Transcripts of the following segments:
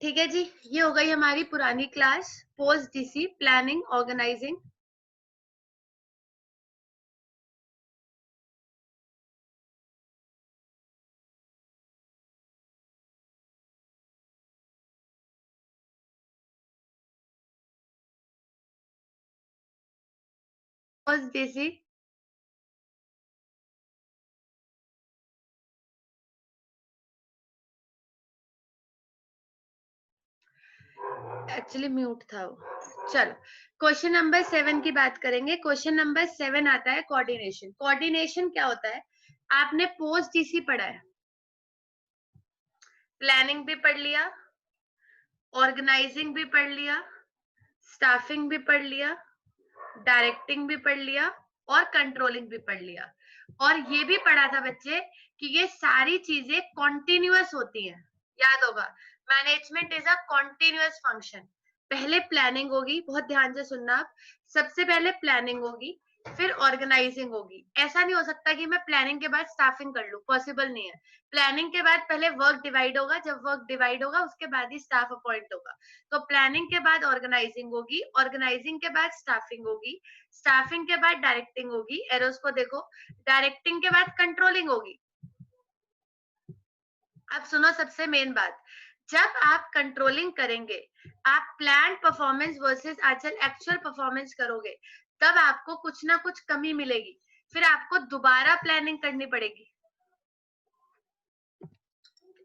ठीक है जी, ये हो गई हमारी पुरानी class post DC planning organising. Post DC actually mute था वो। चलो क्वेश्चन नंबर 7 की बात करेंगे। क्वेश्चन नंबर 7 आता है कोऑर्डिनेशन। कोऑर्डिनेशन क्या होता है? आपने पोस्ट डीसी पढ़ा है, प्लानिंग भी पढ़ लिया, ऑर्गेनाइजिंग भी पढ़ लिया, स्टाफिंग भी पढ़ लिया, डायरेक्टिंग भी पढ़ लिया और कंट्रोलिंग भी पढ़ लिया। और ये भी पढ़ा था बच्चे कि ये सारी चीजें कॉन्टिन्यूअस होती हैं। याद होगा, management is a continuous function. पहले प्लानिंग होगी, बहुत ध्यान से सुनना आप। सबसे पहले प्लानिंग होगी, फिर ऑर्गेनाइजिंग होगी। ऐसा नहीं हो सकता कि मैं प्लानिंग के बाद स्टाफिंग कर लूं, पॉसिबल नहीं है। प्लानिंग के बाद पहले वर्क डिवाइड होगा, जब वर्क डिवाइड होगा उसके बाद ही स्टाफ अपॉइंट होगा। तो प्लानिंग के बाद ऑर्गेनाइजिंग होगी, ऑर्गेनाइजिंग के बाद स्टाफिंग होगी, स्टाफिंग के बाद डायरेक्टिंग होगी, एरोस को देखो, डायरेक्टिंग के बाद कंट्रोलिंग होगी। अब सुनो सबसे मेन बात, जब आप कंट्रोलिंग करेंगे, आप plan performance versus actual performance करोगे, तब आपको कुछ ना कुछ कमी मिलेगी, फिर आपको दोबारा प्लानिंग करनी पड़ेगी।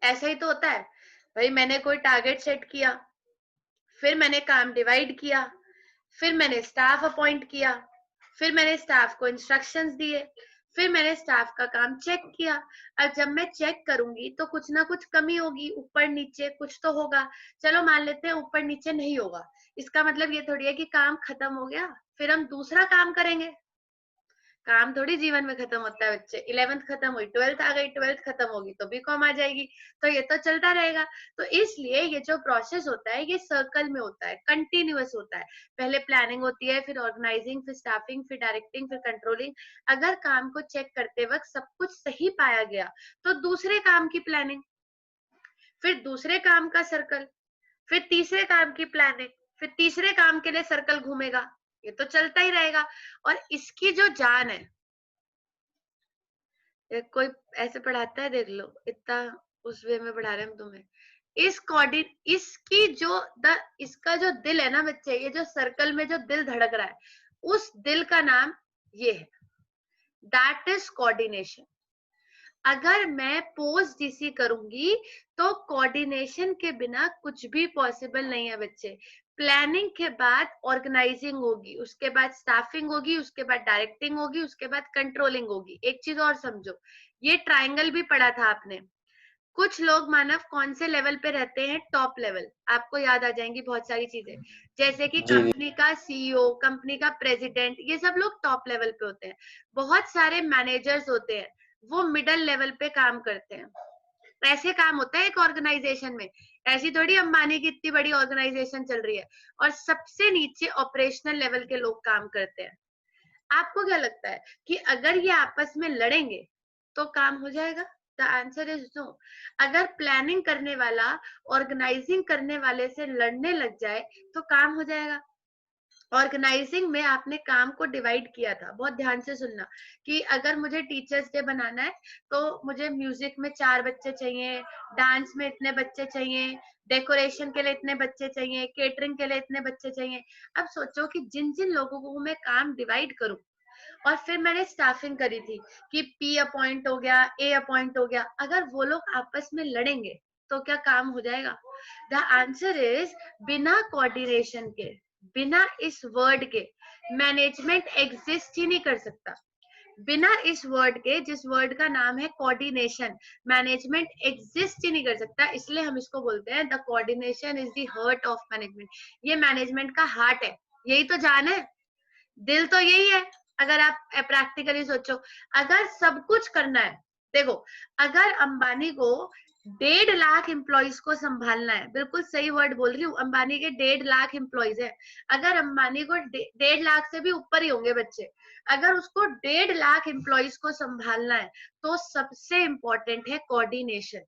ऐसा ही तो होता है भाई, मैंने कोई टारगेट सेट किया, फिर मैंने काम डिवाइड किया, फिर मैंने स्टाफ अपॉइंट किया, फिर मैंने स्टाफ को इंस्ट्रक्शंस दिए, फिर मैंने स्टाफ का काम चेक किया। अब जब मैं चेक करूंगी तो कुछ ना कुछ कमी होगी, ऊपर नीचे कुछ तो होगा। चलो मान लेते हैं ऊपर नीचे नहीं होगा, इसका मतलब ये थोड़ी है कि काम खत्म हो गया, फिर हम दूसरा काम करेंगे। काम थोड़ी जीवन में खत्म होता है बच्चे। 11th खत्म हुई, 12th आ गई, 12th खत्म होगी तो बीकॉम आ जाएगी, तो ये तो चलता रहेगा। तो इसलिए ये जो प्रोसेस होता है ये सर्कल में होता है, कंटिन्यूअस होता है। पहले प्लानिंग होती है, फिर ऑर्गेनाइजिंग, फिर स्टाफिंग, फिर डायरेक्टिंग, फिर कंट्रोलिंग। अगर काम को चेक करते वक्त सब कुछ सही पाया गया तो दूसरे काम की प्लानिंग, फिर दूसरे काम का सर्कल, फिर तीसरे काम की प्लानिंग, फिर तीसरे काम के लिए सर्कल घूमेगा। ये तो चलता ही रहेगा। और इसकी जो जान है, कोई ऐसे पढ़ाता है देख लो, इतना उस वे में पढ़ा रहे हैं हम तुम्हें। इसकी जो इसका जो दिल है ना बच्चे, ये जो सर्कल में जो दिल धड़क रहा है, उस दिल का नाम ये है, दैट इज कोऑर्डिनेशन। अगर मैं पोस्ट डीसी करूंगी तो कोऑर्डिनेशन के बिना कुछ भी पॉसिबल नहीं है बच्चे। प्लानिंग के बाद ऑर्गेनाइजिंग होगी, उसके बाद स्टाफिंग होगी, उसके बाद डायरेक्टिंग होगी, उसके बाद कंट्रोलिंग होगी। एक चीज और समझो, ये ट्रायंगल भी पढ़ा था आपने। कुछ लोग मानव कौन से लेवल पे रहते हैं? Top level. आपको याद आ जाएंगी बहुत सारी चीजें, जैसे कि जी कंपनी का सीईओ, कंपनी का प्रेसिडेंट, ये सब लोग टॉप लेवल पे होते हैं। बहुत सारे मैनेजर्स होते हैं, वो मिडल लेवल पे काम करते हैं। ऐसे काम होता है एक ऑर्गेनाइजेशन में। ऐसी थोड़ी अंबानी की इतनी बड़ी ऑर्गेनाइजेशन चल रही है और सबसे नीचे ऑपरेशनल लेवल के लोग काम करते हैं। आपको क्या लगता है कि अगर ये आपस में लड़ेंगे तो काम हो जाएगा? The answer is no. अगर प्लानिंग करने वाला ऑर्गेनाइजिंग करने वाले से लड़ने लग जाए तो काम हो जाएगा? ऑर्गेनाइजिंग में आपने काम को डिवाइड किया था, बहुत ध्यान से सुनना, कि अगर मुझे टीचर्स डे बनाना है तो मुझे म्यूजिक में 4 बच्चे चाहिए, डांस में इतने बच्चे चाहिए, डेकोरेशन के लिए इतने बच्चे चाहिए, केटरिंग के लिए इतने बच्चे चाहिए। अब सोचो कि जिन जिन लोगों को मैं काम डिवाइड करूं, और फिर मैंने स्टाफिंग करी थी कि पी अपॉइंट हो गया, ए अपॉइंट हो गया, अगर वो लोग आपस में लड़ेंगे तो क्या काम हो जाएगा? द आंसर इज बिना कोऑर्डिनेशन के, बिना इस वर्ड के मैनेजमेंट एग्जिस्ट ही नहीं कर सकता। बिना इस वर्ड के, जिस वर्ड का नाम है कोऑर्डिनेशन, मैनेजमेंट एग्जिस्ट ही नहीं कर सकता। इसलिए हम इसको बोलते हैं the coordination is the heart of management. ये मैनेजमेंट का हार्ट है, यही तो जान है, दिल तो यही है। अगर आप प्रैक्टिकली सोचो, अगर सब कुछ करना है, देखो, अगर अंबानी को 1.5 लाख एम्प्लॉइज को संभालना है, बिल्कुल सही वर्ड बोल रही हूँ, अंबानी के 1.5 लाख एम्प्लॉइज है। अगर अंबानी को 1.5 लाख से भी ऊपर ही होंगे बच्चे, अगर उसको 1.5 लाख एम्प्लॉइज को संभालना है तो सबसे इंपॉर्टेंट है कोऑर्डिनेशन।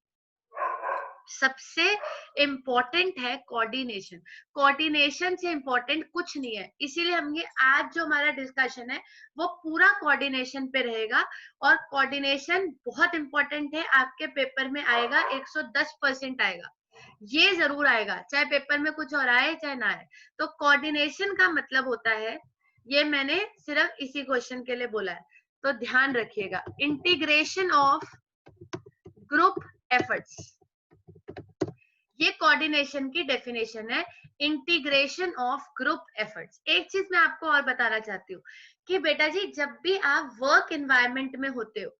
सबसे इम्पोर्टेंट है कोऑर्डिनेशन। कोऑर्डिनेशन से इम्पोर्टेंट कुछ नहीं है, इसीलिए हम ये आज जो हमारा डिस्कशन है वो पूरा कोऑर्डिनेशन पे रहेगा। और कोऑर्डिनेशन बहुत इम्पोर्टेंट है, आपके पेपर में आएगा, 110% आएगा, ये जरूर आएगा, चाहे पेपर में कुछ और आए चाहे ना आए। तो कोऑर्डिनेशन का मतलब होता है, ये मैंने सिर्फ इसी क्वेश्चन के लिए बोला है, तो ध्यान रखिएगा, इंटीग्रेशन ऑफ ग्रुप एफर्ट्स, ये कोऑर्डिनेशन की डेफिनेशन है, इंटीग्रेशन ऑफ ग्रुप एफर्ट्स। एक चीज मैं आपको और बताना चाहती हूँ कि बेटा जी, जब भी आप वर्क एनवायरनमेंट में होते हो,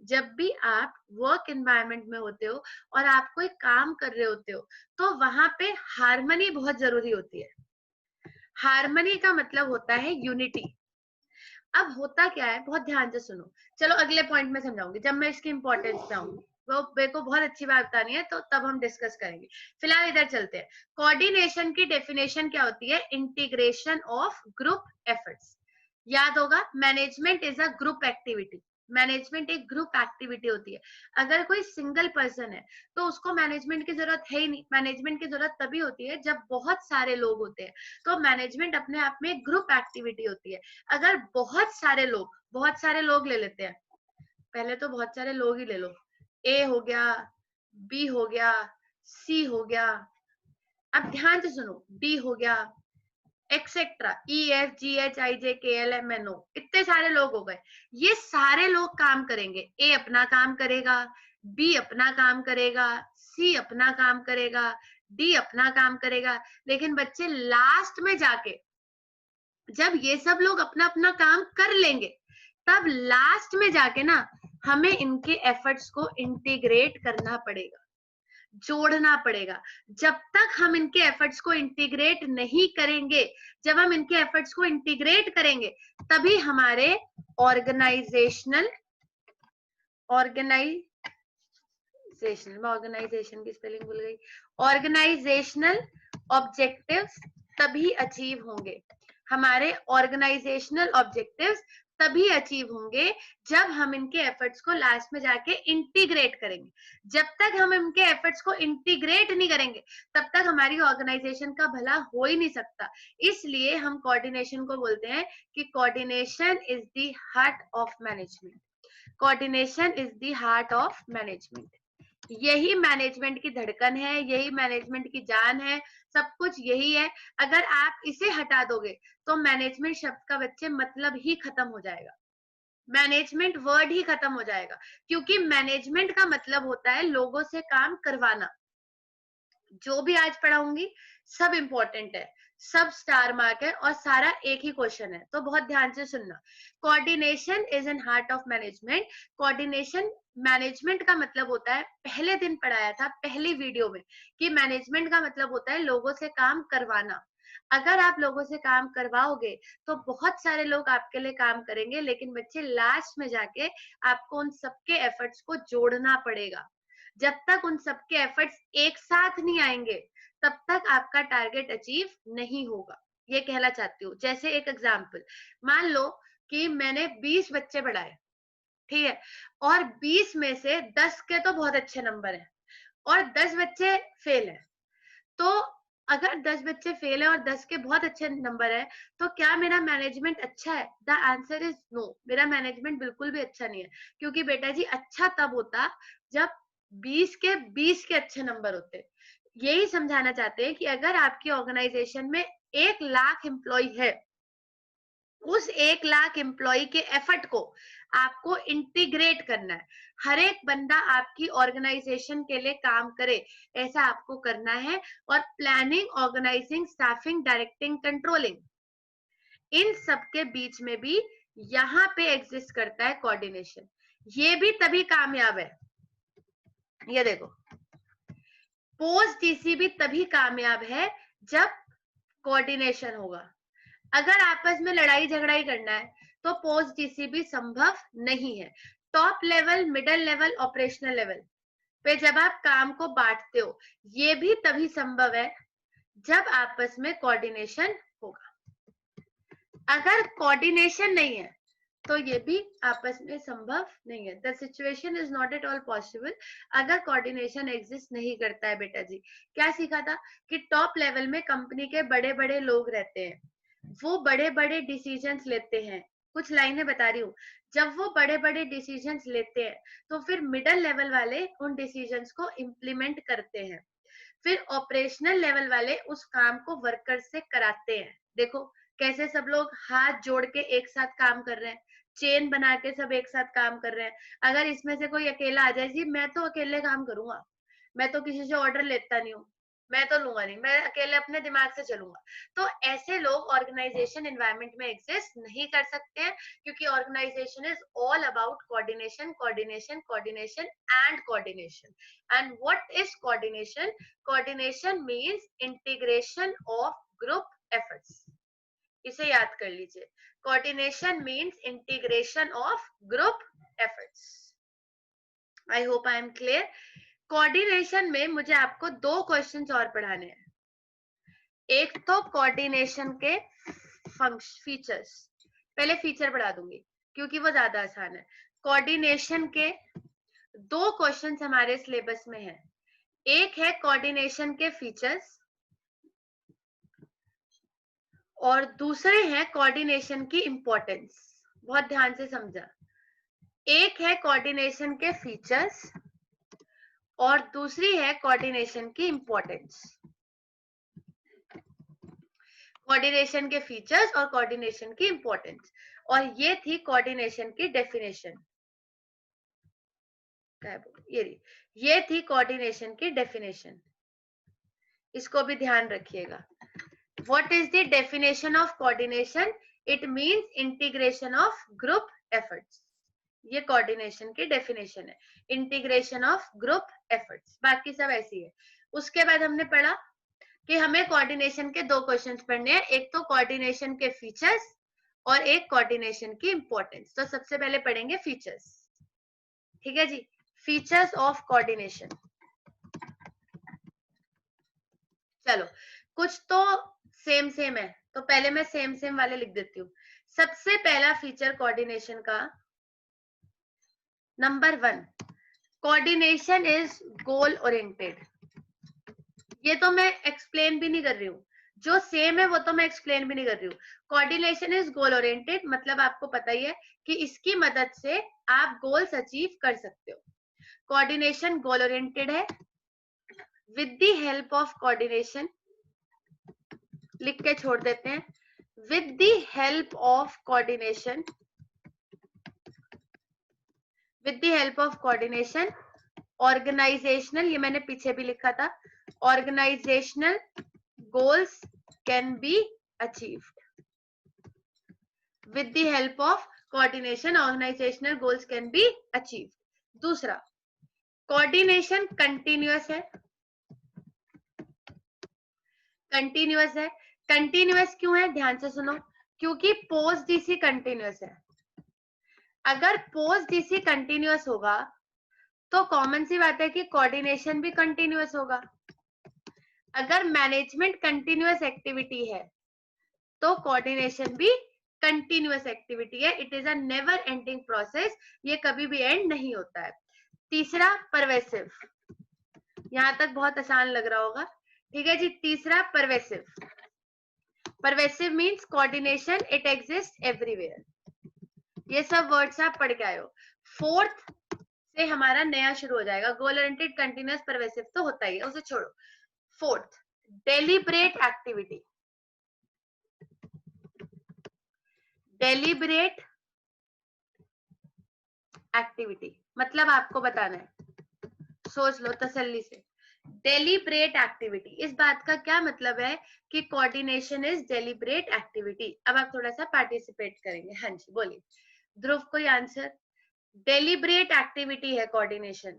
जब भी आप वर्क एनवायरनमेंट में होते हो और आप कोई काम कर रहे होते हो, तो वहां पे हार्मनी बहुत जरूरी होती है। हार्मनी का मतलब होता है यूनिटी। अब होता क्या है, बहुत ध्यान से सुनो, चलो अगले पॉइंट में समझाऊंगी जब मैं इसकी इंपॉर्टेंस पे आऊंगी, वो मेरे को बहुत अच्छी बात बतानी है, तो तब हम डिस्कस करेंगे। फिलहाल इधर चलते हैं। कोऑर्डिनेशन की डेफिनेशन क्या होती है, इंटीग्रेशन ऑफ ग्रुप एफर्ट्स। याद होगा, management is a group activity. Management एक ग्रुप एक्टिविटी होती है। अगर कोई सिंगल पर्सन है तो उसको मैनेजमेंट की जरूरत है ही नहीं। मैनेजमेंट की जरूरत तभी होती है जब बहुत सारे लोग होते हैं, तो मैनेजमेंट अपने आप में एक ग्रुप एक्टिविटी होती है। अगर बहुत सारे लोग ले लेते हैं, पहले तो बहुत सारे लोग ही ले लो, ए हो गया, बी हो गया, सी हो गया, अब ध्यान से सुनो, डी हो गया, etcetera, E F G H I J K L M N O, इतने सारे लोग हो गए। ये सारे लोग काम करेंगे, ए अपना काम करेगा, बी अपना काम करेगा, सी अपना काम करेगा, डी अपना काम करेगा। लेकिन बच्चे लास्ट में जाके जब ये सब लोग अपना अपना काम कर लेंगे, तब लास्ट में जाके ना हमें इनके एफर्ट्स को इंटीग्रेट करना पड़ेगा, जोड़ना पड़ेगा। जब तक हम इनके एफर्ट्स को इंटीग्रेट नहीं करेंगे, जब हम इनके एफर्ट्स को इंटीग्रेट करेंगे, तभी हमारे ऑर्गेनाइजेशन की स्पेलिंग भूल गई, ऑर्गेनाइजेशनल ऑब्जेक्टिव्स तभी अचीव होंगे। हमारे ऑर्गेनाइजेशनल ऑब्जेक्टिव्स तभी अचीव होंगे जब हम इनके एफर्ट्स को लास्ट में जाके इंटीग्रेट करेंगे। जब तक हम इनके एफर्ट्स को इंटीग्रेट नहीं करेंगे, तब तक हमारी ऑर्गेनाइजेशन का भला हो ही नहीं सकता। इसलिए हम कोऑर्डिनेशन को बोलते हैं कि coordination is the heart of management. Coordination is the heart of management. यही मैनेजमेंट की धड़कन है, यही मैनेजमेंट की जान है, सब कुछ यही है। अगर आप इसे हटा दोगे तो मैनेजमेंट शब्द का बच्चे मतलब ही खत्म हो जाएगा, मैनेजमेंट वर्ड ही खत्म हो जाएगा। क्योंकि मैनेजमेंट का मतलब होता है लोगों से काम करवाना। जो भी आज पढ़ाऊंगी सब इंपॉर्टेंट है, सब स्टार मार्क है और सारा एक ही क्वेश्चन है, तो बहुत ध्यान से सुनना। Coordination is an heart of management. Coordination management का मतलब होता है, पहले दिन पढ़ाया था पहली वीडियो में, कि मैनेजमेंट का मतलब होता है लोगों से काम करवाना। अगर आप लोगों से काम करवाओगे तो बहुत सारे लोग आपके लिए काम करेंगे, लेकिन बच्चे लास्ट में जाके आपको उन सबके एफर्ट्स को जोड़ना पड़ेगा। जब तक उन सबके एफर्ट्स एक साथ नहीं आएंगे, तब तक आपका टारगेट अचीव नहीं होगा। ये कहना चाहती हूँ। जैसे एक एग्जांपल, मान लो कि मैंने 20 बच्चे पढ़ाए, ठीक है, और 20 में से 10 के तो बहुत अच्छे नंबर हैं और 10 बच्चे फेल हैं। तो अगर 10 बच्चे फेल है और 10 के बहुत अच्छे नंबर है, तो क्या मेरा मैनेजमेंट अच्छा है? द आंसर इज नो, मेरा मैनेजमेंट बिल्कुल भी अच्छा नहीं है। क्योंकि बेटा जी अच्छा तब होता जब 20 के 20 के अच्छे नंबर होते। यही समझाना चाहते हैं कि अगर आपकी ऑर्गेनाइजेशन में 1 लाख एम्प्लॉय है, उस 1 लाख एम्प्लॉय के एफर्ट को आपको इंटीग्रेट करना है। हर एक बंदा आपकी ऑर्गेनाइजेशन के लिए काम करे, ऐसा आपको करना है। और planning, organising, staffing, directing, controlling, इन सब के बीच में भी यहाँ पे एग्जिस्ट करता है कोऑर्डिनेशन। ये भी तभी कामयाब है, ये देखो, पोस्ट डीसी भी तभी कामयाब है जब कोऑर्डिनेशन होगा। अगर आपस में लड़ाई झगड़ा ही करना है तो पोस्ट डीसीबी संभव नहीं है। Top level, middle level, operational level पे जब आप काम को बांटते हो, ये भी तभी संभव है जब आपस में कोऑर्डिनेशन होगा। अगर कोऑर्डिनेशन नहीं है तो ये भी आपस में संभव नहीं है. The situation is not at all possible अगर कोऑर्डिनेशन एग्जिस्ट नहीं करता है. बेटा जी क्या सीखा था कि टॉप लेवल में कंपनी के बड़े बड़े लोग रहते हैं, वो बड़े बड़े डिसीजंस लेते हैं. कुछ लाइनें बता रही हूँ. जब वो बड़े बड़े डिसीजंस लेते हैं तो फिर मिडल लेवल वाले उन डिसीजंस को इम्प्लीमेंट करते हैं. फिर ऑपरेशनल लेवल वाले उस काम को वर्कर से कराते हैं. देखो कैसे सब लोग हाथ जोड़ के एक साथ काम कर रहे हैं, चेन बना के सब एक साथ काम कर रहे हैं. अगर इसमें से कोई अकेला आ जाए, जी मैं तो अकेले काम करूंगा, मैं तो किसी से ऑर्डर लेता नहीं हूँ, मैं तो लूंगा नहीं, मैं अकेले अपने दिमाग से चलूंगा, तो ऐसे लोग ऑर्गेनाइजेशन एनवायरनमेंट में एग्जिस्ट नहीं कर सकते हैं. क्योंकि organisation is all about coordination, coordination, coordination and coordination. And what is coordination? Coordination means integration of group efforts. इसे याद कर लीजिए. Coordination means integration of group efforts. I hope I am clear. Coordination में मुझे आपको 2 questions और पढ़ाने हैं. एक तो कोऑर्डिनेशन के फीचर्स, पहले फीचर पढ़ा दूंगी क्योंकि वो ज्यादा आसान है. कोऑर्डिनेशन के 2 क्वेश्चंस हमारे सिलेबस में है. एक है कोऑर्डिनेशन के फीचर्स और दूसरे हैं कोऑर्डिनेशन की इंपॉर्टेंस. बहुत ध्यान से समझा. एक है कोऑर्डिनेशन के फीचर्स और दूसरी है कोऑर्डिनेशन की इंपॉर्टेंस. कोऑर्डिनेशन के फीचर्स और कोऑर्डिनेशन की इंपॉर्टेंस. और ये थी कोऑर्डिनेशन की डेफिनेशन. ये थी कोऑर्डिनेशन की डेफिनेशन. इसको भी ध्यान रखिएगा. What is the definition of coordination? It means integration of group efforts. ये कोऑर्डिनेशन की डेफिनेशन है, इंटीग्रेशन ऑफ ग्रुप एफर्ट्स. बाकी सब ऐसी है. उसके बाद हमने पढ़ा कि हमें कोऑर्डिनेशन के 2 क्वेश्चंस पढ़ने हैं. एक तो कोऑर्डिनेशन के फीचर्स और एक कोऑर्डिनेशन की इंपॉर्टेंस. तो सबसे पहले पढ़ेंगे फीचर्स. ठीक है जी. Features of coordination. चलो कुछ तो सेम है, तो पहले मैं सेम वाले लिख देती हूँ. सबसे पहला फीचर कोऑर्डिनेशन का, number 1, coordination is goal oriented. ये तो मैं एक्सप्लेन भी नहीं कर रही हूँ, जो सेम है वो तो मैं एक्सप्लेन भी नहीं कर रही हूँ. कोऑर्डिनेशन इज गोल ओरिएंटेड मतलब आपको पता ही है कि इसकी मदद से आप गोल्स अचीव कर सकते हो. कोऑर्डिनेशन गोल ओरिएंटेड है. With the help of coordination, लिख के छोड़ देते हैं. With the help of coordination, with the help of coordination organisational, ये मैंने पीछे भी लिखा था, organisational goals can be achieved. With the help of coordination organisational goals can be achieved. दूसरा, कोऑर्डिनेशन कंटिन्यूअस है. कंटिन्यूअस है. कंटिन्यूअस क्यों है? ध्यान से सुनो. क्योंकि पोस्ट डीसी कंटिन्यूअस है. अगर पोस्ट डीसी कंटिन्यूअस होगा तो कॉमन सी बात है कि कोऑर्डिनेशन भी कंटिन्यूअस होगा. अगर मैनेजमेंट कंटिन्यूअस एक्टिविटी है तो कोऑर्डिनेशन भी कंटिन्यूअस एक्टिविटी है. It is a never ending process. ये कभी भी एंड नहीं होता है. तीसरा, परवेसिव. यहां तक बहुत आसान लग रहा होगा. ठीक है जी. तीसरा, pervasive. Pervasive means coordination it exist everywhere. ये सब वर्ड्स आप पढ़ के आए हो. फोर्थ से हमारा नया शुरू हो जाएगा. गोल ओरिएंटेड, कंटिन्यूअस, परवेसिव तो होता ही है, उसे छोड़ो. Fourth, deliberate activity. Deliberate activity मतलब आपको बताना है, सोच लो तसल्ली से. डेलिब्रेट एक्टिविटी, इस बात का क्या मतलब है कि कोऑर्डिनेशन इज डेलिब्रेट एक्टिविटी. अब आप थोड़ा सा पार्टिसिपेट करेंगे. हाँ जी बोलिए. ध्रुव, कोई आंसर? डेलिब्रेट एक्टिविटी है कोऑर्डिनेशन.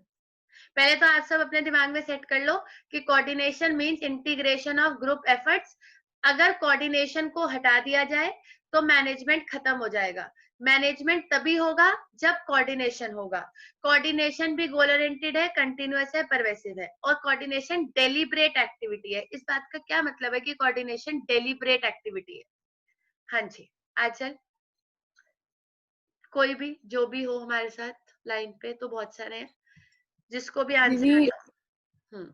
पहले तो आप सब अपने दिमाग में सेट कर लो कि coordination means integration of group efforts. अगर कोऑर्डिनेशन को हटा दिया जाए तो मैनेजमेंट खत्म हो जाएगा. मैनेजमेंट तभी होगा जब कोऑर्डिनेशन होगा. कोऑर्डिनेशन भी गोल ओरिएंटेड है, कंटिन्यूअस है, परवेसिव है. और कोऑर्डिनेशन डेलिब्रेट एक्टिविटी है. इस बात का क्या मतलब है कि कोऑर्डिनेशन डेलिब्रेट एक्टिविटी है. हाँ जी, आचल. कोई भी जो भी हो हमारे साथ लाइन पे, तो बहुत सारे हैं, जिसको भी आंसर दीदी आए।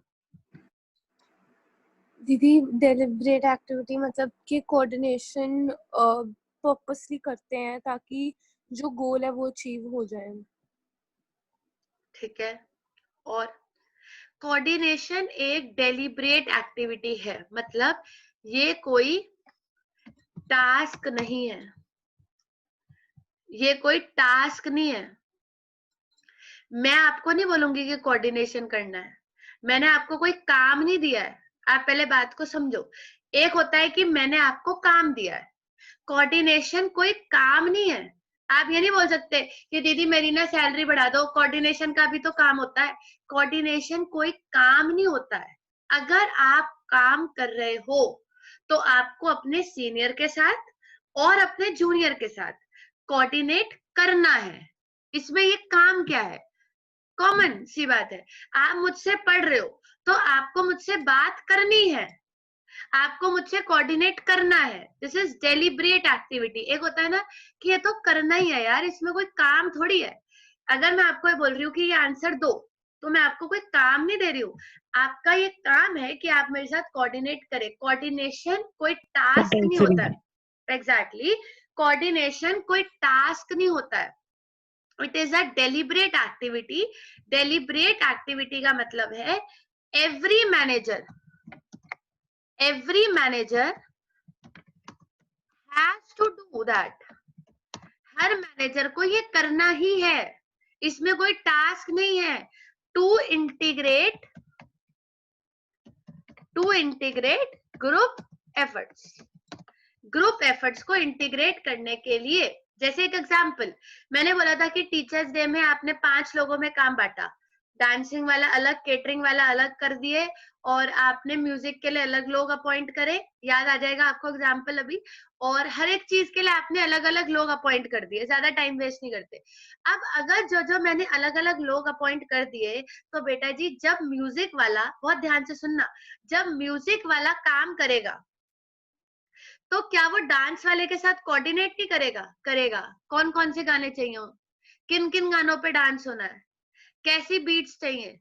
दीदी डेलिब्रेट एक्टिविटी मतलब कि कोऑर्डिनेशन पर्पसली करते हैं ताकि जो गोल है वो अचीव हो जाए। ठीक है। और कोऑर्डिनेशन एक डेलिब्रेट एक्टिविटी है, मतलब ये कोई टास्क नहीं है, ये कोई टास्क नहीं है। मैं आपको नहीं बोलूंगी कि कोऑर्डिनेशन करना है, मैंने आपको कोई काम नहीं दिया है। आप पहले बात को समझो। एक होता है कि मैंने आपको काम दिया है, कोऑर्डिनेशन कोई काम नहीं है। आप ये नहीं बोल सकते कि दीदी मेरी ना सैलरी बढ़ा दो, कोऑर्डिनेशन का भी तो काम होता है। कोऑर्डिनेशन कोई काम नहीं होता है। अगर आप काम कर रहे हो तो आपको अपने सीनियर के साथ और अपने जूनियर के साथ कोऑर्डिनेट करना है। इसमें ये काम क्या है, कॉमन सी बात है। आप मुझसे पढ़ रहे हो तो आपको मुझसे बात करनी है, आपको मुझसे कोऑर्डिनेट करना है। This is deliberate activity. एक होता है ना कि ये तो करना ही है यार, इसमें कोई काम थोड़ी है। अगर मैं आपको ये बोल रही हूँ कि ये आंसर दो, तो मैं आपको कोई काम नहीं दे रही हूँ। आपका ये काम है कि आप मेरे साथ कोऑर्डिनेट करें। कोऑर्डिनेशन कोई टास्क नहीं होता है। एग्जैक्टली, कोऑर्डिनेशन कोई टास्क नहीं होता है। It is a deliberate activity. Deliberate activity का मतलब है every manager has to do that. हर मैनेजर को ये करना ही है, इसमें कोई टास्क नहीं है। To integrate group efforts. Group efforts को इंटीग्रेट करने के लिए, जैसे एक एग्जांपल मैंने बोला था कि टीचर्स डे में आपने 5 लोगों में काम बांटा, डांसिंग वाला अलग, केटरिंग वाला अलग कर दिए, और आपने म्यूजिक के लिए अलग लोग अपॉइंट करे, याद आ जाएगा आपको एग्जांपल अभी। और हर एक चीज के लिए आपने अलग अलग लोग अपॉइंट कर दिए, ज्यादा टाइम वेस्ट नहीं करते। अब अगर जो जो मैंने अलग अलग लोग अपॉइंट कर दिए, तो बेटा जी जब म्यूजिक वाला, बहुत ध्यान से सुनना, जब म्यूजिक वाला काम करेगा तो क्या वो डांस वाले के साथ कोऑर्डिनेट नहीं करेगा? करेगा। कौन कौन से गाने चाहिए, किन किन गानों पे डांस होना है, कैसी बीट्स चाहिए,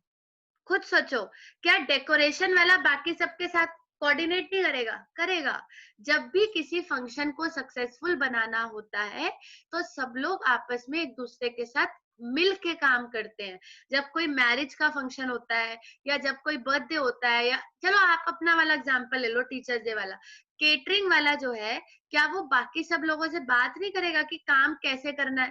खुद सोचो। क्या डेकोरेशन वाला बाकी सबके साथ कोऑर्डिनेट नहीं करेगा? करेगा। जब भी किसी फंक्शन को सक्सेसफुल बनाना होता है तो सब लोग आपस में एक दूसरे के साथ मिल के काम करते हैं। जब कोई मैरिज का फंक्शन होता है या जब कोई बर्थडे होता है, या चलो आप अपना वाला एग्जांपल ले लो, टीचर्स डे वाला, केटरिंग वाला जो है, क्या वो बाकी सब लोगों से बात नहीं करेगा कि काम कैसे करना है?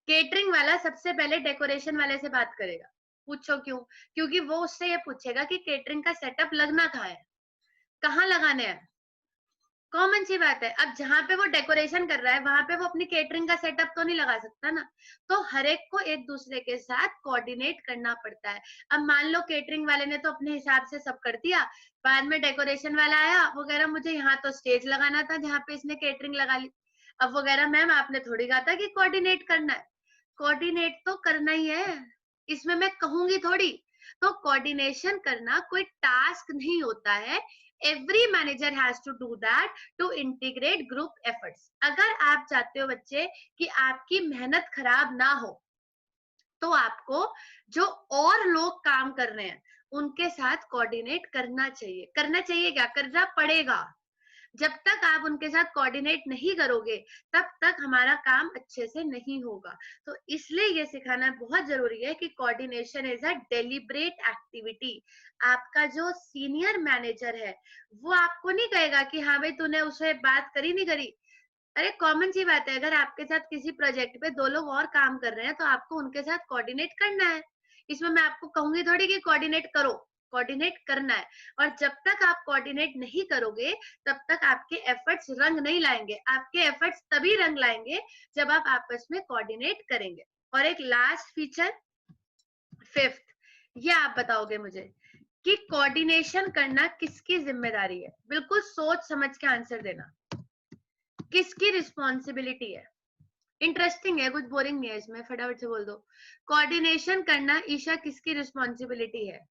केटरिंग वाला सबसे पहले डेकोरेशन वाले से बात करेगा। पूछो क्यों? क्योंकि वो उससे ये पूछेगा कि केटरिंग का सेटअप लगना कहाँ है, कहाँ लगाने हैं। कॉमन सी बात है। अब जहां पे वो डेकोरेशन कर रहा है वहां पे वो अपनी केटरिंग का सेटअप तो नहीं लगा सकता ना। तो हर एक को एक दूसरे के साथ कोऑर्डिनेट करना पड़ता है। अब मान लो केटरिंग वाले ने तो अपने हिसाब से सब कर दिया, बाद में डेकोरेशन वाला आया, वो कह रहा मुझे यहाँ तो स्टेज लगाना था जहाँ पे इसने केटरिंग लगा ली। अब वो कह रहा मैम आपने थोड़ी कहा था कि कोऑर्डिनेट करना है। कोऑर्डिनेट तो करना ही है, इसमें मैं कहूंगी थोड़ी। तो कोऑर्डिनेशन करना कोई टास्क नहीं होता है। Every manager has to do that to integrate group efforts. अगर आप चाहते हो बच्चे कि आपकी मेहनत खराब ना हो, तो आपको जो और लोग काम कर रहे हैं उनके साथ कोऑर्डिनेट करना चाहिए। करना चाहिए क्या, करना पड़ेगा। जब तक आप उनके साथ कोऑर्डिनेट नहीं करोगे तब तक हमारा काम अच्छे से नहीं होगा। तो इसलिए ये सिखाना बहुत जरूरी है कि coordination is a deliberate activity. आपका जो सीनियर मैनेजर है वो आपको नहीं कहेगा कि हाँ भाई तूने उसे बात करी नहीं करी। अरे कॉमन सी बात है, अगर आपके साथ किसी प्रोजेक्ट पे 2 लोग और काम कर रहे हैं तो आपको उनके साथ कोऑर्डिनेट करना है। इसमें मैं आपको कहूंगी थोड़ी कि कोऑर्डिनेट करो, कोऑर्डिनेट करना है। और जब तक आप कोऑर्डिनेट नहीं करोगे तब तक आपके एफर्ट्स रंग नहीं लाएंगे। आपके एफर्ट्स तभी रंग लाएंगे जब आप आपस में कोऑर्डिनेट करेंगे। और एक लास्ट फीचर, फिफ्थ, ये आप बताओगे मुझे कि कोऑर्डिनेशन करना किसकी जिम्मेदारी है? बिल्कुल सोच समझ के आंसर देना। किसकी रिस्पॉन्सिबिलिटी है? इंटरेस्टिंग है, कुछ बोरिंग नहीं है इसमें, फटाफट से बोल दो। कोऑर्डिनेशन करना ईशा किसकी रिस्पॉन्सिबिलिटी है?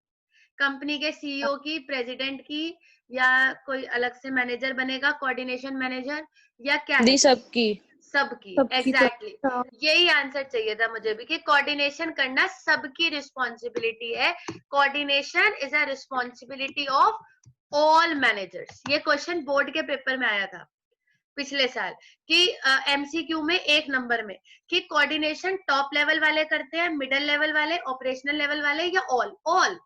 कंपनी के सीईओ की, प्रेसिडेंट की, या कोई अलग से मैनेजर बनेगा कोऑर्डिनेशन मैनेजर, या क्या है? दी सबकी। सबकी, सबकी एग्जैक्टली हाँ, यही आंसर चाहिए था मुझे भी कि कोऑर्डिनेशन करना सबकी रिस्पॉन्सिबिलिटी है। Coordination is a responsibility of all managers. ये क्वेश्चन बोर्ड के पेपर में आया था पिछले साल कि एमसीक्यू में 1 नंबर में कि कोऑर्डिनेशन टॉप लेवल वाले करते हैं, मिडिल लेवल वाले, ऑपरेशनल लेवल वाले या ऑल। ऑल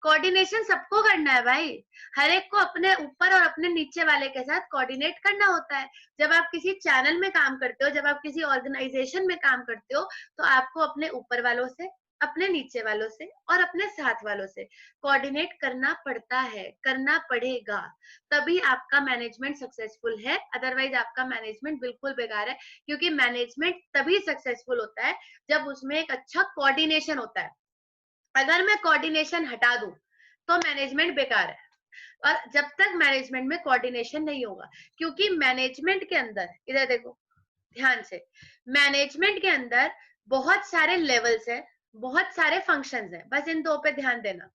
कोऑर्डिनेशन सबको करना है भाई। हर एक को अपने ऊपर और अपने नीचे वाले के साथ कोऑर्डिनेट करना होता है। जब आप किसी चैनल में काम करते हो, जब आप किसी ऑर्गेनाइजेशन में काम करते हो, तो आपको अपने ऊपर वालों से, अपने नीचे वालों से और अपने साथ वालों से कोऑर्डिनेट करना पड़ता है, करना पड़ेगा। तभी आपका मैनेजमेंट सक्सेसफुल है, अदरवाइज आपका मैनेजमेंट बिल्कुल बेकार है। क्योंकि मैनेजमेंट तभी सक्सेसफुल होता है जब उसमें एक अच्छा कोऑर्डिनेशन होता है। अगर मैं कोऑर्डिनेशन हटा दूं तो मैनेजमेंट बेकार है। और जब तक मैनेजमेंट में कोऑर्डिनेशन नहीं होगा, क्योंकि मैनेजमेंट के अंदर, इधर देखो ध्यान से, मैनेजमेंट के अंदर बहुत सारे लेवल्स हैं, बहुत सारे फंक्शंस हैं, बस इन 2 पे ध्यान देना।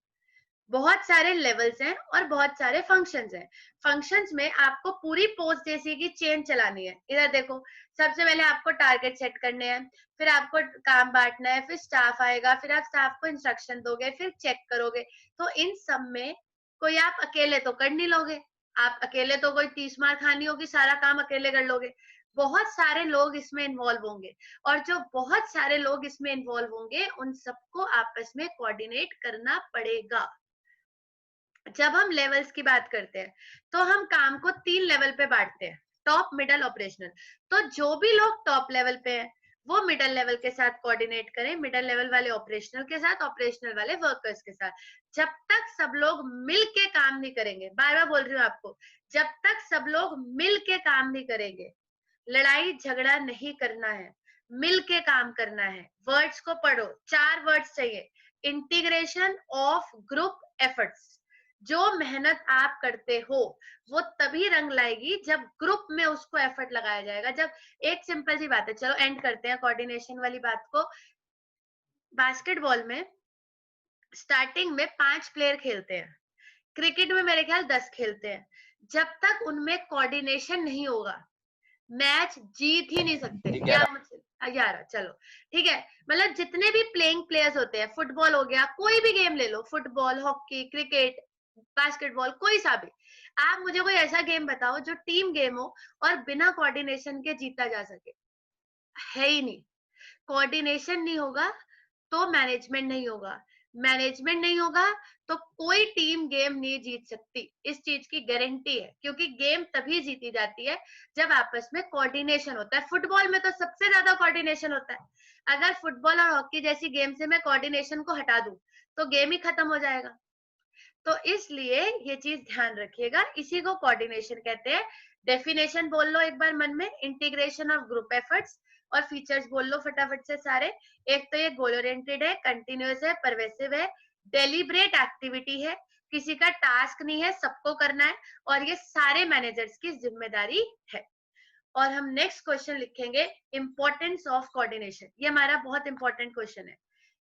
बहुत सारे लेवल्स हैं और बहुत सारे फंक्शंस हैं। फंक्शंस में आपको पूरी पोस्ट जैसी की चेन चलानी है। इधर देखो, सबसे पहले आपको टारगेट सेट करने हैं, फिर आपको काम बांटना है, फिर स्टाफ आएगा, फिर आप स्टाफ को इंस्ट्रक्शन दोगे, फिर चेक करोगे। तो इन सब में कोई आप अकेले तो कर नहीं लोगे। आप अकेले तो कोई 30 मार खानी होगी, सारा काम अकेले कर लोगे। बहुत सारे लोग इसमें इन्वॉल्व होंगे और जो बहुत सारे लोग इसमें इन्वॉल्व होंगे उन सबको आपस में कोऑर्डिनेट करना पड़ेगा। जब हम लेवल्स की बात करते हैं तो हम काम को 3 लेवल पे बांटते हैं, टॉप, मिडल, ऑपरेशनल। तो जो भी लोग टॉप लेवल पे हैं वो मिडल लेवल के साथ कोऑर्डिनेट करें, मिडल लेवल वाले ऑपरेशनल के साथ, ऑपरेशनल वाले वर्कर्स के साथ। जब तक सब लोग मिल के काम नहीं करेंगे, बार बार बोल रही हूँ आपको, जब तक सब लोग मिल के काम नहीं करेंगे, लड़ाई झगड़ा नहीं करना है, मिल के काम करना है। वर्ड्स को पढ़ो, 4 वर्ड्स चाहिए। Integration of group efforts. जो मेहनत आप करते हो वो तभी रंग लाएगी जब ग्रुप में उसको एफर्ट लगाया जाएगा। जब, एक सिंपल सी बात है, चलो एंड करते हैं कोऑर्डिनेशन वाली बात को। बास्केटबॉल में स्टार्टिंग में 5 प्लेयर खेलते हैं, क्रिकेट में मेरे ख्याल 10 खेलते हैं। जब तक उनमें कोऑर्डिनेशन नहीं होगा मैच जीत ही नहीं सकते। या मुझे 11, चलो ठीक है। मतलब जितने भी प्लेइंग प्लेयर्स होते हैं, फुटबॉल हो गया, कोई भी गेम ले लो, फुटबॉल, हॉकी, क्रिकेट, बास्केटबॉल, कोई सा भी, आप मुझे कोई ऐसा गेम बताओ जो टीम गेम हो और बिना कोऑर्डिनेशन के जीता जा सके। है ही नहीं। कोऑर्डिनेशन नहीं होगा तो मैनेजमेंट नहीं होगा, मैनेजमेंट नहीं होगा तो कोई टीम गेम नहीं जीत सकती। इस चीज की गारंटी है, क्योंकि गेम तभी जीती जाती है जब आपस में कोऑर्डिनेशन होता है। फुटबॉल में तो सबसे ज्यादा कोऑर्डिनेशन होता है। अगर फुटबॉल और हॉकी जैसी गेम से मैं कोऑर्डिनेशन को हटा दूं तो गेम ही खत्म हो जाएगा। तो इसलिए ये चीज ध्यान रखिएगा, इसी को कोऑर्डिनेशन कहते हैं। डेफिनेशन बोल लो एक बार मन में, इंटीग्रेशन ऑफ ग्रुप एफर्ट्स, और फीचर्स बोल लो फटाफट से सारे। एक तो ये गोल ओरिएंटेड है, कंटिन्यूअस है, परवेसिव है, डेलिब्रेट एक्टिविटी है, किसी का टास्क नहीं है, सबको करना है, और ये सारे मैनेजर्स की जिम्मेदारी है। और हम नेक्स्ट क्वेश्चन लिखेंगे, इंपॉर्टेंस ऑफ कोऑर्डिनेशन। ये हमारा बहुत इंपॉर्टेंट क्वेश्चन है,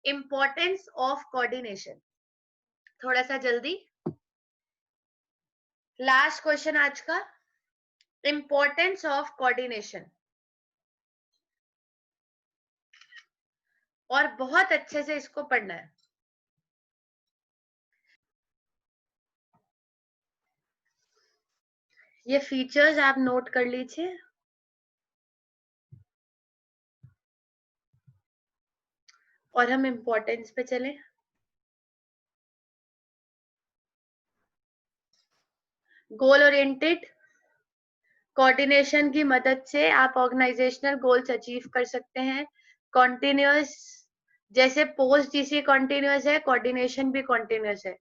इंपॉर्टेंस ऑफ कोऑर्डिनेशन। थोड़ा सा जल्दी, लास्ट क्वेश्चन आज का, इंपॉर्टेंस ऑफ कोऑर्डिनेशन। और बहुत अच्छे से इसको पढ़ना है। ये फीचर्स आप नोट कर लीजिए। और हम इंपॉर्टेंस पे चलें। गोल ओरिएंटेड कोऑर्डिनेशन की मदद से आप ऑर्गेनाइजेशनल गोल्स अचीव कर सकते हैं। कॉन्टिन्यूअस, जैसे पोस्ट जीसी कॉन्टिन्यूअस है, कोऑर्डिनेशन भी कॉन्टिन्यूअस है।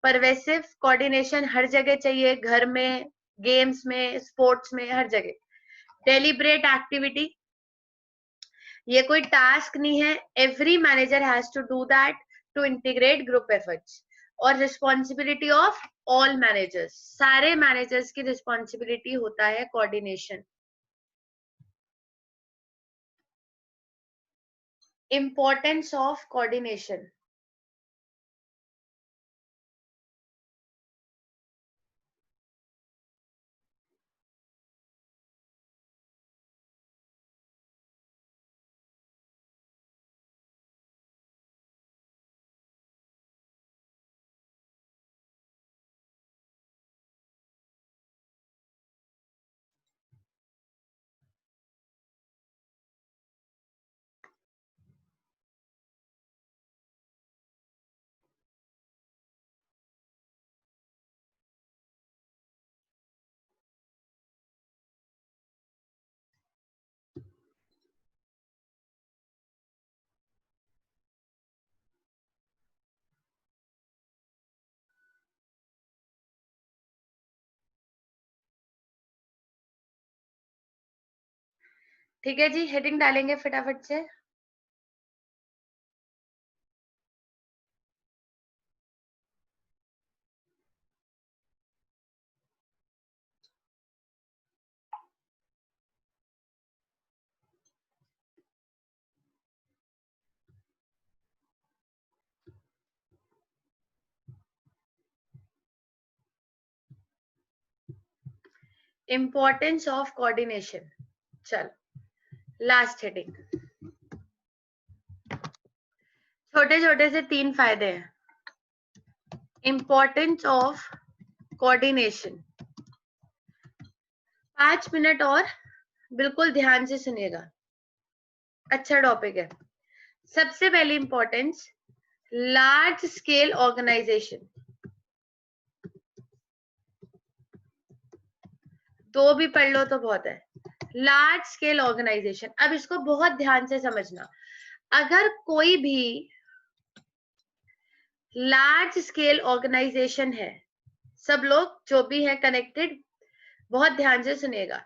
परवेसिव, कोऑर्डिनेशन हर जगह चाहिए, घर में, गेम्स में, स्पोर्ट्स में, हर जगह। डेलिब्रेट एक्टिविटी, ये कोई टास्क नहीं है, every manager has to do that to integrate group efforts. और रिस्पॉन्सिबिलिटी ऑफ ऑल मैनेजर्स, सारे मैनेजर्स की रिस्पॉन्सिबिलिटी होता है कोऑर्डिनेशन। इंपॉर्टेंस ऑफ कोऑर्डिनेशन, ठीक है जी, हेडिंग डालेंगे फटाफट से। Importance of coordination. चलो लास्ट हेडिंग। छोटे छोटे से 3 फायदे हैं। Importance of coordination. 5 मिनट और बिल्कुल ध्यान से सुनिएगा, अच्छा टॉपिक है। सबसे पहली इंपॉर्टेंस, लार्ज स्केल ऑर्गेनाइजेशन। 2 भी पढ़ लो तो बहुत है। लार्ज स्केल ऑर्गेनाइजेशन, अब इसको बहुत ध्यान से समझना। अगर कोई भी लार्ज स्केल ऑर्गेनाइजेशन है, सब लोग जो भी है कनेक्टेड, बहुत ध्यान से सुनिएगा,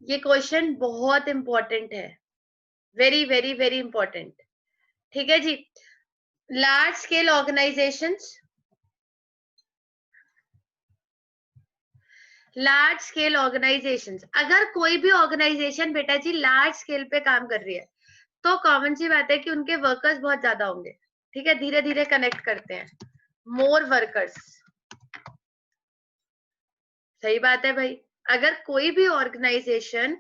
ये क्वेश्चन बहुत इंपॉर्टेंट है, वेरी वेरी वेरी इंपॉर्टेंट। ठीक है जी। Large scale organisations, large scale organisations, अगर कोई भी ऑर्गेनाइजेशन बेटा जी लार्ज स्केल पे काम कर रही है, तो कॉमन सी बात है कि उनके वर्कर्स बहुत ज्यादा होंगे। ठीक है, धीरे धीरे कनेक्ट करते हैं, मोर वर्कर्स। सही बात है भाई, अगर कोई भी ऑर्गेनाइजेशन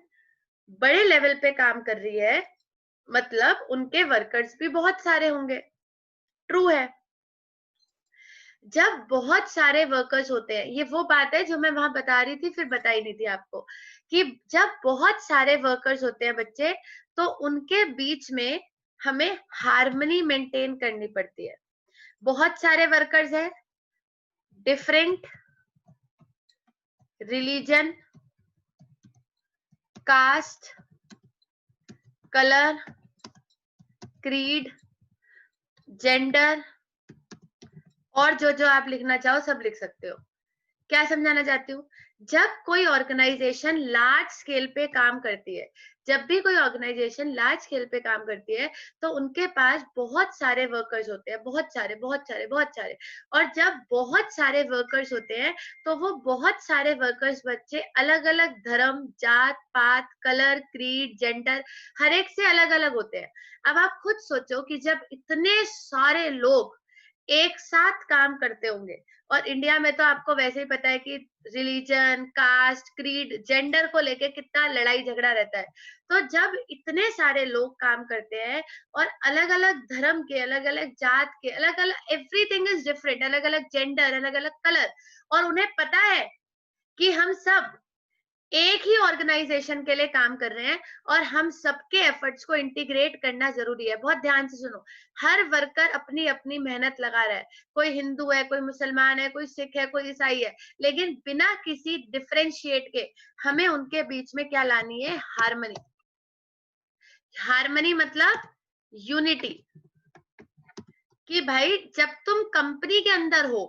बड़े लेवल पे काम कर रही है, मतलब उनके वर्कर्स भी बहुत सारे होंगे। ट्रू है। जब बहुत सारे वर्कर्स होते हैं, ये वो बात है जो मैं वहां बता रही थी, फिर बताई नहीं थी आपको, कि जब बहुत सारे वर्कर्स होते हैं बच्चे, तो उनके बीच में हमें हार्मनी मेंटेन करनी पड़ती है। बहुत सारे वर्कर्स हैं, different religion, caste, colour, creed, gender, और जो जो आप लिखना चाहो सब लिख सकते हो। क्या समझाना चाहती हूँ, जब कोई ऑर्गेनाइजेशन लार्ज स्केल पे काम करती है, जब भी कोई ऑर्गेनाइजेशन लार्ज स्केल पे काम करती है, तो उनके पास बहुत सारे वर्कर्स होते हैं, बहुत सारे बहुत सारे बहुत सारे। और जब बहुत सारे वर्कर्स होते हैं, तो वो बहुत सारे वर्कर्स बच्चे अलग अलग धर्म, जात पात, कलर, क्रीड, जेंडर, हर एक से अलग अलग होते हैं। अब आप खुद सोचो कि जब इतने सारे लोग एक साथ काम करते होंगे, और इंडिया में तो आपको वैसे ही पता है कि रिलीजन, कास्ट, क्रीड, जेंडर को लेके कितना लड़ाई झगड़ा रहता है। तो जब इतने सारे लोग काम करते हैं, और अलग अलग धर्म के, अलग अलग जात के, अलग अलग, एवरीथिंग इज डिफरेंट, अलग अलग जेंडर, अलग अलग कलर, और उन्हें पता है कि हम सब एक ही ऑर्गेनाइजेशन के लिए काम कर रहे हैं, और हम सबके एफर्ट्स को इंटीग्रेट करना जरूरी है। बहुत ध्यान से सुनो, हर वर्कर अपनी अपनी मेहनत लगा रहा है, कोई हिंदू है, कोई मुसलमान है, कोई सिख है, कोई ईसाई है, लेकिन बिना किसी डिफरेंशिएट के हमें उनके बीच में क्या लानी है, हार्मनी। हार्मनी मतलब यूनिटी, कि भाई जब तुम कंपनी के अंदर हो,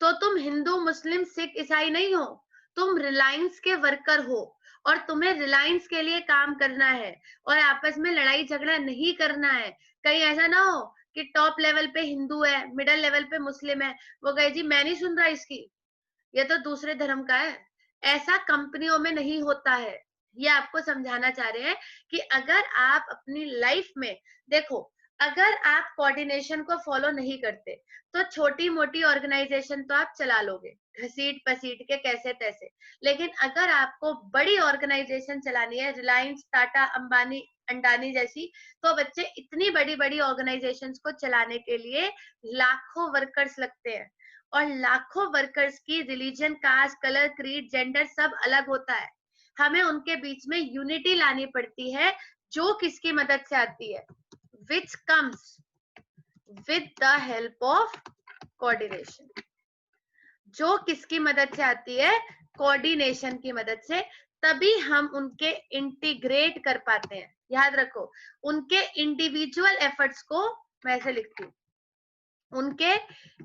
तो तुम हिंदू, मुस्लिम, सिख, ईसाई नहीं हो, तुम रिलायंस के वर्कर हो, और तुम्हें रिलायंस के लिए काम करना है, और आपस में लड़ाई झगड़ा नहीं करना है। कहीं ऐसा ना हो कि टॉप लेवल पे हिंदू है, मिडिल लेवल पे मुस्लिम है, वो कहे जी मैं नहीं सुन रहा इसकी, ये तो दूसरे धर्म का है। ऐसा कंपनियों में नहीं होता है। ये आपको समझाना चाह रहे हैं कि अगर आप अपनी लाइफ में देखो, अगर आप कोऑर्डिनेशन को फॉलो नहीं करते, तो छोटी मोटी ऑर्गेनाइजेशन तो आप चला लोगे घसीट पसीट के कैसे तैसे, लेकिन अगर आपको बड़ी ऑर्गेनाइजेशन चलानी है, रिलायंस, टाटा, अंबानी, अंडानी जैसी, तो बच्चे इतनी बड़ी बड़ी ऑर्गेनाइजेशंस को चलाने के लिए लाखों वर्कर्स लगते हैं, और लाखों वर्कर्स की religion, caste, colour, creed, gender सब अलग होता है। हमें उनके बीच में यूनिटी लानी पड़ती है, जो किसकी मदद से आती है, which comes with the help of coordination. जो किसकी मदद से आती है, कोऑर्डिनेशन की मदद से, तभी हम उनके इंटीग्रेट कर पाते हैं। याद रखो, उनके इंडिविजुअल एफर्ट्स को, मैं ऐसे लिखती हूँ, उनके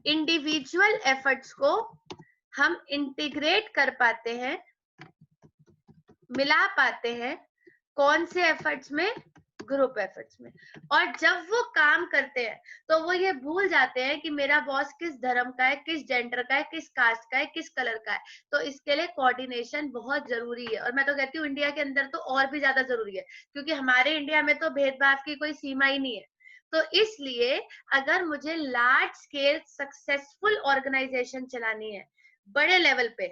इंडिविजुअल एफर्ट्स को हम इंटीग्रेट कर पाते हैं, मिला पाते हैं, कौन से एफर्ट्स में? ग्रुप एफर्ट्स में। और जब वो काम करते हैं तो वो ये भूल जाते हैं कि मेरा बॉस किस धर्म का है, किस जेंडर का है, किस कास्ट का है, किस कलर का है। तो इसके लिए कोऑर्डिनेशन बहुत जरूरी है, और मैं तो कहती हूँ इंडिया के अंदर तो और भी ज्यादा जरूरी है, क्योंकि हमारे इंडिया में तो भेदभाव की कोई सीमा ही नहीं है। तो इसलिए अगर मुझे लार्ज स्केल सक्सेसफुल ऑर्गेनाइजेशन चलानी है, बड़े लेवल पे,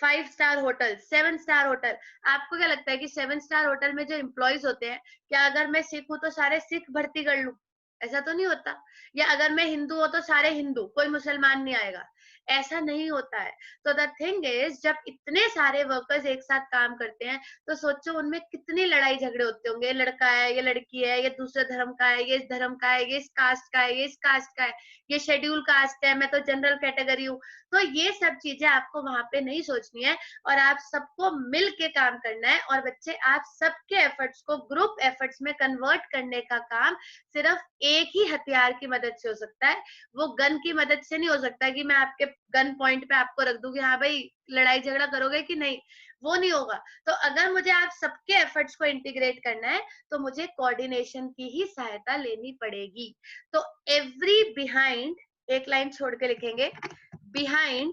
5 स्टार होटल, 7 स्टार होटल, आपको क्या लगता है कि 7 स्टार होटल में जो एम्प्लॉयज होते हैं, क्या अगर मैं सिख हूं तो सारे सिख भर्ती कर लूं? ऐसा तो नहीं होता। या अगर मैं हिंदू हूं तो सारे हिंदू, कोई मुसलमान नहीं आएगा, ऐसा नहीं होता है। तो द थिंग इज, जब इतने सारे वर्कर्स एक साथ काम करते हैं तो सोचो उनमें कितनी लड़ाई झगड़े होते होंगे, ये लड़का है, ये लड़की है, ये दूसरे धर्म का है, ये इस धर्म का है, ये इस कास्ट का है, ये इस कास्ट का है, ये शेड्यूल कास्ट है, मैं तो जनरल कैटेगरी हूँ। तो ये सब चीजें आपको वहां पे नहीं सोचनी है, और आप सबको मिल के काम करना है। और बच्चे, आप सबके एफर्ट्स को ग्रुप एफर्ट्स में कन्वर्ट करने का काम सिर्फ एक ही हथियार की मदद से हो सकता है, वो गन की मदद से नहीं हो सकता कि मैं आपके गन पॉइंट पे आपको रख दूं कि हाँ भाई लड़ाई झगड़ा करोगे कि नहीं, वो नहीं होगा। तो अगर मुझे आप सबके एफर्ट्स को इंटीग्रेट करना है तो मुझे कोऑर्डिनेशन की ही सहायता लेनी पड़ेगी। तो एवरी बिहाइंड, एक लाइन छोड़ के लिखेंगे, behind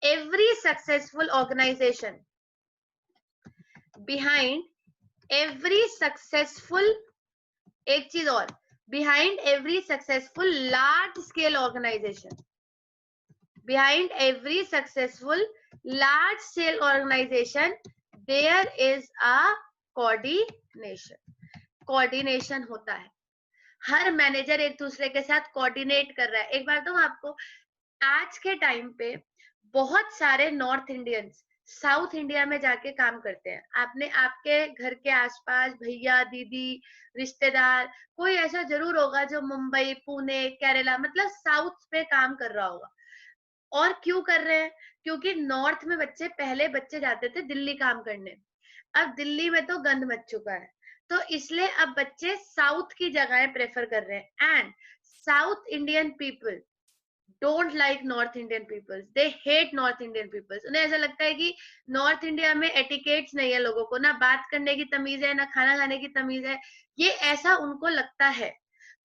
every successful organization, behind every successful, एक चीज और, behind every successful large scale organization, behind every successful large scale organization there is a coordination, coordination होता है। हर मैनेजर एक दूसरे के साथ कोऑर्डिनेट कर रहा है। एक बार तो आपको, आज के टाइम पे बहुत सारे नॉर्थ इंडियंस साउथ इंडिया में जाके काम करते हैं। आपने आपके घर के आसपास भैया दीदी रिश्तेदार कोई ऐसा जरूर होगा जो मुंबई पुणे केरला मतलब साउथ पे काम कर रहा होगा। और क्यों कर रहे हैं? क्योंकि नॉर्थ में पहले बच्चे जाते थे दिल्ली काम करने, अब दिल्ली में तो गंद मच चुका है, तो इसलिए अब बच्चे साउथ की जगहें प्रेफर कर रहे हैं। And south Indian people don't like North Indian peoples, they hate North Indian peoples। उन्हें ऐसा लगता है कि नॉर्थ इंडिया में एटिकेट्स नहीं है, लोगों को ना बात करने की तमीज है, ना खाना खाने की तमीज है, ये ऐसा उनको लगता है।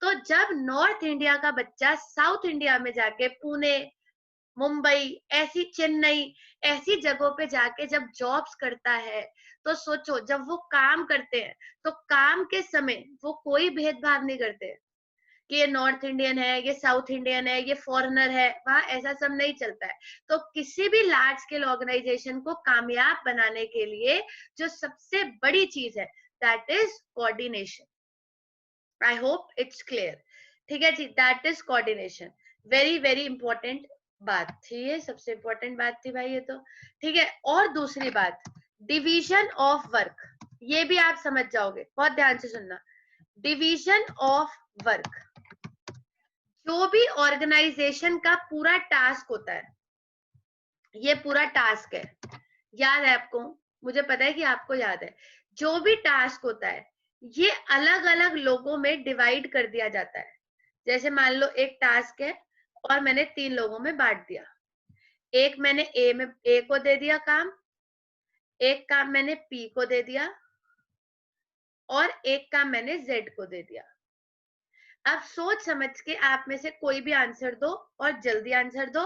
तो जब नॉर्थ इंडिया का बच्चा साउथ इंडिया में जाके पुणे मुंबई ऐसी चेन्नई ऐसी जगहों पे जाके जब जॉब्स करता है, तो सोचो जब वो काम करते हैं तो काम के समय वो कोई भेदभाव नहीं करते कि ये नॉर्थ इंडियन है, ये साउथ इंडियन है, ये फॉरेनर है, वहां ऐसा सब नहीं चलता है। तो किसी भी लार्ज स्केल ऑर्गेनाइजेशन को कामयाब बनाने के लिए जो सबसे बड़ी चीज है that is coordination. I hope it's clear. ठीक है जी, that is coordination. Very very important बात थी, ये सबसे इंपॉर्टेंट बात थी भाई ये तो। ठीक है, और दूसरी बात, डिवीजन ऑफ वर्क, ये भी आप समझ जाओगे, बहुत ध्यान से सुनना। डिवीजन ऑफ वर्क, जो भी ऑर्गेनाइजेशन का पूरा टास्क होता है, ये पूरा टास्क है, याद है आपको? मुझे पता है कि आपको याद है। जो भी टास्क होता है ये अलग अलग लोगों में डिवाइड कर दिया जाता है। जैसे मान लो एक टास्क है और मैंने 3 लोगों में बांट दिया। एक मैंने ए को दे दिया काम, एक काम मैंने पी को दे दिया, और एक काम मैंने जेड को दे दिया। अब सोच समझ के आप में से कोई भी आंसर दो, और जल्दी आंसर दो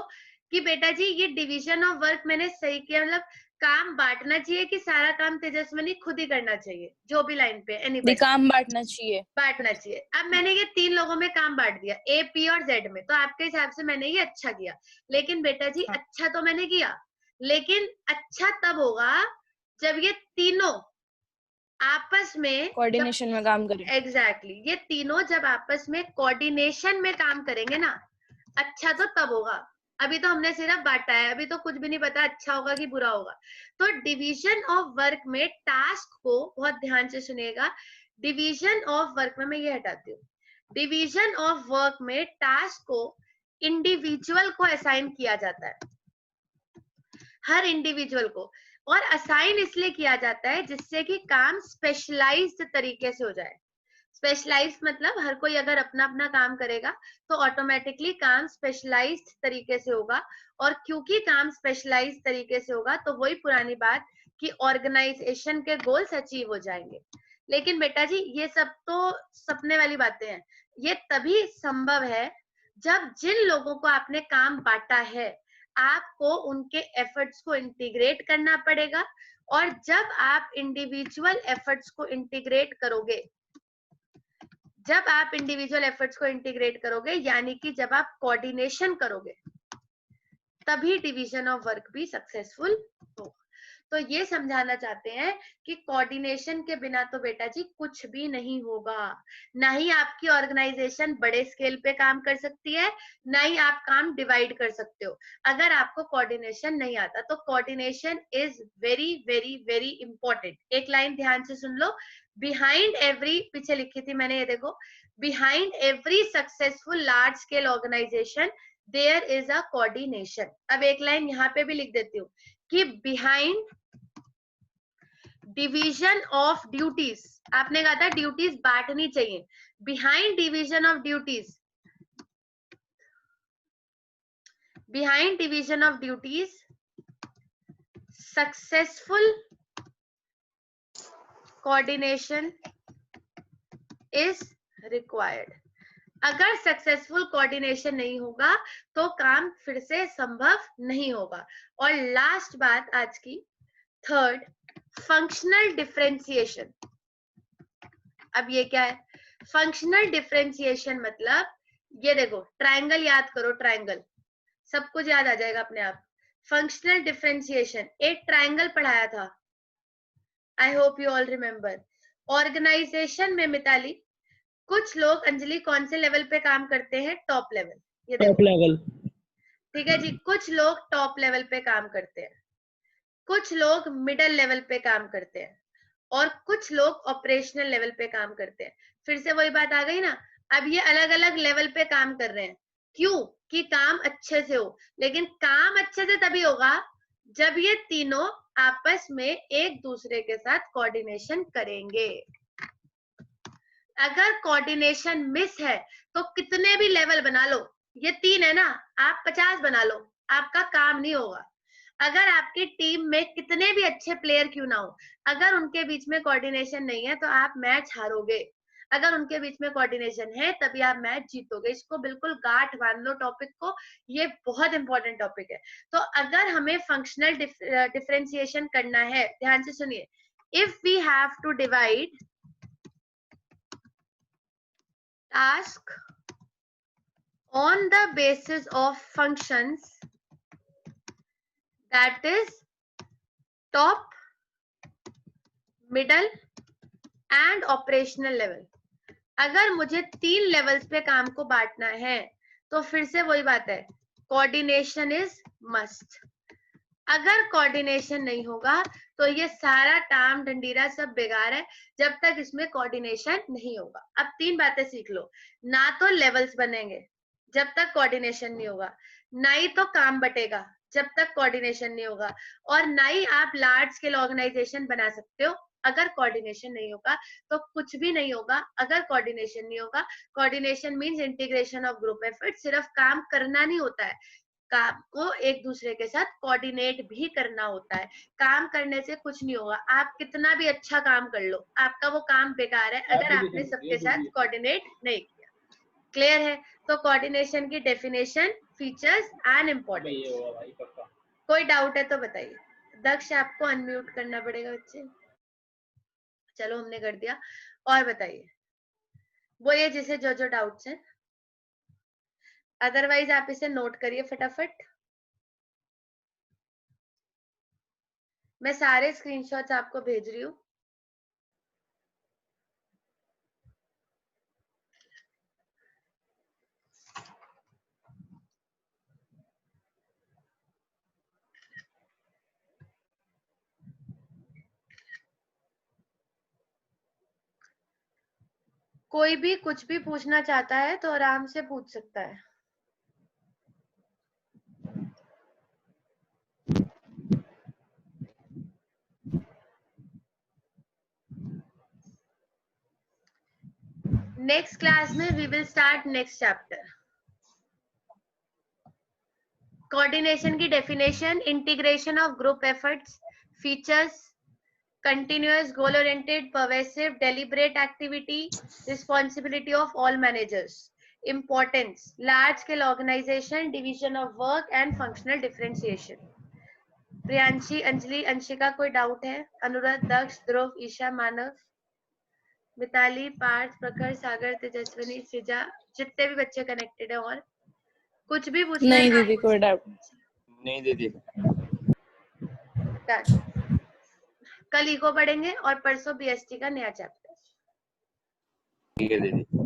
कि बेटा जी ये डिवीजन ऑफ वर्क मैंने सही किया, मतलब काम बांटना चाहिए कि सारा काम तेजस्विनी खुद ही करना चाहिए? जो भी लाइन पे एनीबॉडी, काम बांटना चाहिए, बांटना चाहिए। अब मैंने ये 3 लोगों में काम बांट दिया, ए पी और जेड में, तो आपके हिसाब से मैंने ये अच्छा किया। लेकिन बेटा जी अच्छा तो मैंने किया, लेकिन अच्छा तब होगा जब ये तीनों आपस में कोऑर्डिनेशन में काम करें। एग्जैक्टली, ये तीनों जब आपस में कोऑर्डिनेशन में काम करेंगे ना, अच्छा तो तब होगा। अभी तो हमने सिर्फ बांटा है, अभी तो कुछ भी नहीं पता अच्छा होगा कि बुरा होगा। तो डिवीजन ऑफ वर्क में टास्क को बहुत ध्यान से सुनिएगा। डिवीजन ऑफ वर्क में मैं ये हटाती हूँ। डिवीजन ऑफ वर्क में टास्क को इंडिविजुअल को असाइन किया जाता है, हर इंडिविजुअल को। और असाइन इसलिए किया जाता है जिससे कि काम स्पेशलाइज्ड तरीके से हो जाए। स्पेशलाइज्ड मतलब हर कोई अगर अपना अपना काम करेगा तो ऑटोमेटिकली काम स्पेशलाइज्ड तरीके से होगा। और क्योंकि काम स्पेशलाइज्ड तरीके से होगा तो वही पुरानी बात कि ऑर्गेनाइजेशन के गोल्स अचीव हो जाएंगे। लेकिन बेटा जी ये सब तो सपने वाली बातें हैं। ये तभी संभव है जब जिन लोगों को आपने काम बांटा है आपको उनके एफर्ट्स को इंटीग्रेट करना पड़ेगा, और जब आप इंडिविजुअल एफर्ट्स को इंटीग्रेट करोगे, जब आप इंडिविजुअल एफर्ट्स को इंटीग्रेट करोगे यानी कि जब आप कोऑर्डिनेशन करोगे, तभी डिवीजन ऑफ वर्क भी सक्सेसफुल होगा। तो ये समझाना चाहते हैं कि कोऑर्डिनेशन के बिना तो बेटा जी कुछ भी नहीं होगा। ना ही आपकी ऑर्गेनाइजेशन बड़े स्केल पे काम कर सकती है, ना ही आप काम डिवाइड कर सकते हो अगर आपको कोऑर्डिनेशन नहीं आता। तो coordination is very very very important. एक लाइन ध्यान से सुन लो, बिहाइंड एवरी, पीछे लिखी थी मैंने, ये देखो, behind every successful large scale organisation there is a coordination. अब एक लाइन यहाँ पे भी लिख देती हूँ कि बिहाइंड डिवीजन ऑफ ड्यूटीज, आपने कहा था ड्यूटीज बांटनी चाहिए, behind division of duties, behind division of duties successful coordination is required. अगर सक्सेसफुल कोऑर्डिनेशन नहीं होगा तो काम फिर से संभव नहीं होगा। और लास्ट बात आज की, थर्ड, फंक्शनल डिफरेंशिएशन। अब ये क्या है? फंक्शनल डिफरेंशिएशन मतलब ये देखो, ट्रायंगल याद करो, ट्रायंगल, सब कुछ याद आ जाएगा अपने आप। फंक्शनल डिफरेंशिएशन, एक ट्रायंगल पढ़ाया था, I hope you all remember. Organisation में मिताली कुछ लोग, अंजलि कौन से लेवल पे काम करते हैं? Top level. ये देखो, टॉप लेवल, ठीक है जी, कुछ लोग टॉप लेवल पे काम करते हैं, कुछ लोग मिडिल लेवल पे काम करते हैं, और कुछ लोग ऑपरेशनल लेवल पे काम करते हैं। फिर से वही बात आ गई ना, अब ये अलग अलग लेवल पे काम कर रहे हैं, क्यों? कि काम अच्छे से हो। लेकिन काम अच्छे से तभी होगा जब ये तीनों आपस में एक दूसरे के साथ कोऑर्डिनेशन करेंगे। अगर कोऑर्डिनेशन मिस है तो कितने भी लेवल बना लो, ये तीन है ना, आप 50 बना लो, आपका काम नहीं होगा। अगर आपकी टीम में कितने भी अच्छे प्लेयर क्यों ना हो, अगर उनके बीच में कोऑर्डिनेशन नहीं है तो आप मैच हारोगे। अगर उनके बीच में कोऑर्डिनेशन है तभी आप मैच जीतोगे। इसको बिल्कुल गांठ बांध लो टॉपिक को, ये बहुत इंपॉर्टेंट टॉपिक है। तो अगर हमें फंक्शनल डिफरेंशिएशन करना है, ध्यान से सुनिए, if we have to divide task on the basis of functions, that is top, middle and operational level। अगर मुझे 3 लेवल्स पे काम को बांटना है तो फिर से वही बात है, कोऑर्डिनेशन इज मस्ट। अगर कोऑर्डिनेशन नहीं होगा तो ये सारा टाम डंडीरा सब बेकार है, जब तक इसमें कोऑर्डिनेशन नहीं होगा। अब 3 बातें सीख लो, ना तो लेवल्स बनेंगे जब तक कोऑर्डिनेशन नहीं होगा, ना ही तो काम बटेगा जब तक कोऑर्डिनेशन नहीं होगा, और ना ही आप लार्ज स्केल ऑर्गेनाइजेशन बना सकते हो अगर कोऑर्डिनेशन नहीं होगा। तो कुछ भी नहीं होगा अगर कोऑर्डिनेशन नहीं होगा। Coordination means integration of group effort. सिर्फ काम करना नहीं होता है, काम को एक दूसरे के साथ कोऑर्डिनेट भी करना होता है। काम करने से कुछ नहीं होगा, आप कितना भी अच्छा काम कर लो, आपका वो काम बेकार है अगर आपने सबके साथ कोऑर्डिनेट नहीं किया। क्लियर है? तो कोऑर्डिनेशन की डेफिनेशन, फीचर्स एंड इम्पोर्टेंस। कोई डाउट है तो बताइए। दक्ष आपको अनम्यूट करना पड़ेगा बच्चे। चलो हमने कर दिया, और बताइए, बोलिए जिसे जो जो डाउट्स हैं, अदरवाइज आप इसे नोट करिए फटाफट। मैं सारे स्क्रीनशॉट्स आपको भेज रही हूँ। कोई भी कुछ भी पूछना चाहता है तो आराम से पूछ सकता है। नेक्स्ट क्लास में we will start next chapter. Coordination की definition, integration of group efforts, features, continuous goal oriented pervasive deliberate activity, responsibility of all managers. Importance: large scale organization, division of work and functional differentiation. Priyanshi, Anjali, Anshika, कोई doubt है? अनुराध, दक्ष, ध्रुव, ईशा, मानव, मिताली, पार्थ, प्रखर, सागर, तेजस्विनी, सृजा, जितने भी बच्चे connected है, और कुछ भी पूछना है? नहीं दीदी, कोई डाउट नहीं दीदी। कल इको पढ़ेंगे और परसों बीएसटी का नया चैप्टर। ठीक है दीदी।